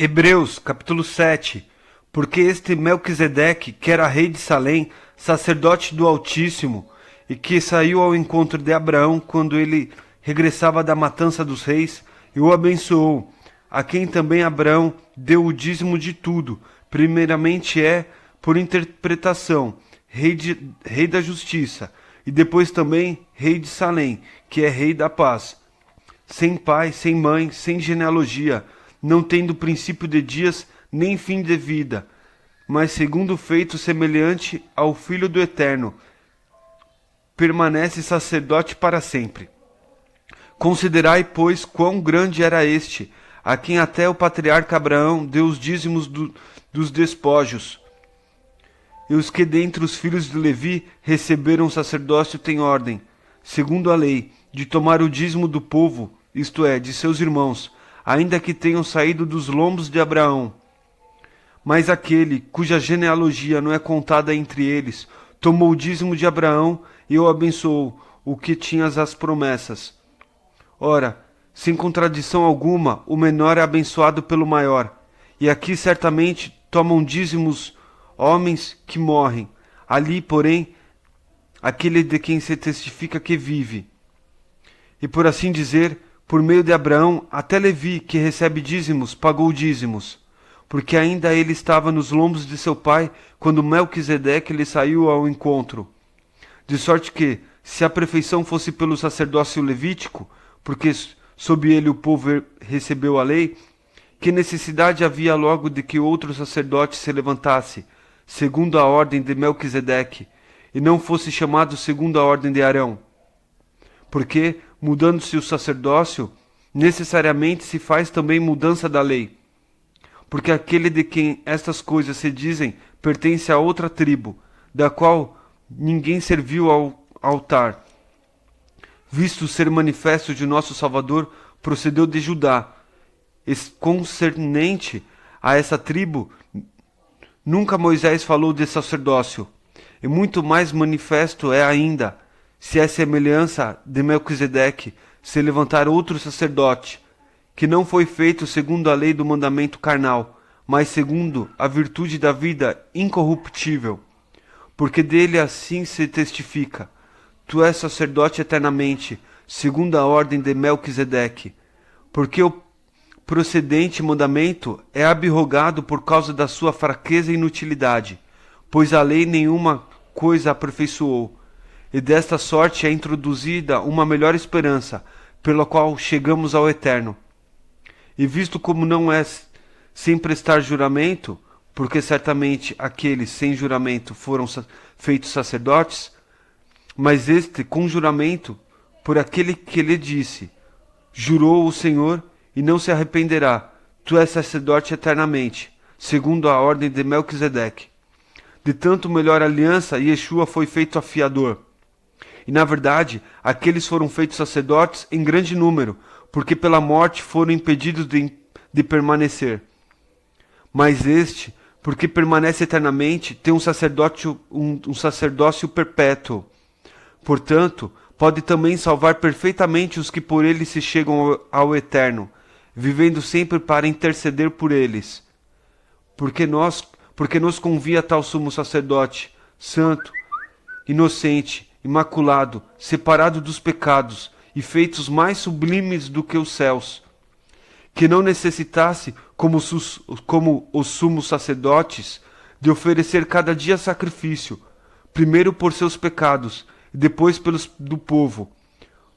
Hebreus, capítulo 7. Porque este Melquisedeque, que era rei de Salém, sacerdote do Altíssimo, e que saiu ao encontro de Abraão quando ele regressava da matança dos reis, e o abençoou, a quem também Abraão deu o dízimo de tudo. Primeiramente por interpretação, rei da justiça, e depois também rei de Salém, que é rei da paz. Sem pai, sem mãe, sem genealogia, não tendo princípio de dias, nem fim de vida, mas segundo feito semelhante ao Filho do Eterno, permanece sacerdote para sempre. Considerai, pois, quão grande era este, a quem até o patriarca Abraão deu os dízimos dos despojos. E os que dentre os filhos de Levi receberam o sacerdócio têm ordem, segundo a lei, de tomar o dízimo do povo, isto é, de seus irmãos, ainda que tenham saído dos lombos de Abraão. Mas aquele cuja genealogia não é contada entre eles, tomou o dízimo de Abraão e o abençoou, o que tinha as promessas. Ora, sem contradição alguma, o menor é abençoado pelo maior. E aqui certamente tomam dízimos homens que morrem. Ali, porém, aquele de quem se testifica que vive. E por assim dizer, por meio de Abraão, até Levi, que recebe dízimos, pagou dízimos, porque ainda ele estava nos lombos de seu pai, quando Melquisedeque lhe saiu ao encontro. De sorte que, se a perfeição fosse pelo sacerdócio levítico, porque sob ele o povo recebeu a lei, que necessidade havia logo de que outro sacerdote se levantasse, segundo a ordem de Melquisedeque, e não fosse chamado segundo a ordem de Arão? Porque, mudando-se o sacerdócio, necessariamente se faz também mudança da lei. Porque aquele de quem estas coisas se dizem pertence a outra tribo, da qual ninguém serviu ao altar. Visto ser manifesto de nosso Salvador, procedeu de Judá. Concernente a essa tribo, nunca Moisés falou de sacerdócio, e muito mais manifesto é ainda, se é semelhança de Melquisedeque, se levantar outro sacerdote, que não foi feito segundo a lei do mandamento carnal, mas segundo a virtude da vida incorruptível. Porque dele assim se testifica: tu és sacerdote eternamente, segundo a ordem de Melquisedeque. Porque o procedente mandamento é abrogado por causa da sua fraqueza e inutilidade, pois a lei nenhuma coisa aperfeiçoou. E desta sorte é introduzida uma melhor esperança, pela qual chegamos ao Eterno. E visto como não é sem prestar juramento, porque certamente aqueles sem juramento foram feitos sacerdotes, mas este com juramento, por aquele que lhe disse: jurou o Senhor e não se arrependerá, tu és sacerdote eternamente, segundo a ordem de Melquisedeque. De tanto melhor aliança, Yeshua foi feito afiador. E na verdade, aqueles foram feitos sacerdotes em grande número, porque pela morte foram impedidos de permanecer. Mas este, porque permanece eternamente, tem um sacerdócio perpétuo. Portanto, pode também salvar perfeitamente os que por ele se chegam ao Eterno, vivendo sempre para interceder por eles. Porque nos convia tal sumo sacerdote, santo, inocente, imaculado, separado dos pecados e feitos mais sublimes do que os céus, que não necessitasse, como os sumos sacerdotes, de oferecer cada dia sacrifício, primeiro por seus pecados e depois pelos do povo,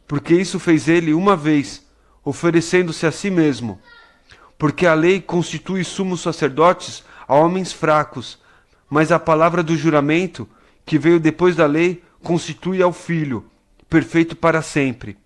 porque isso fez ele uma vez, oferecendo-se a si mesmo. Porque a lei constitui sumos sacerdotes a homens fracos, mas a palavra do juramento, que veio depois da lei, constitui ao Filho, perfeito para sempre.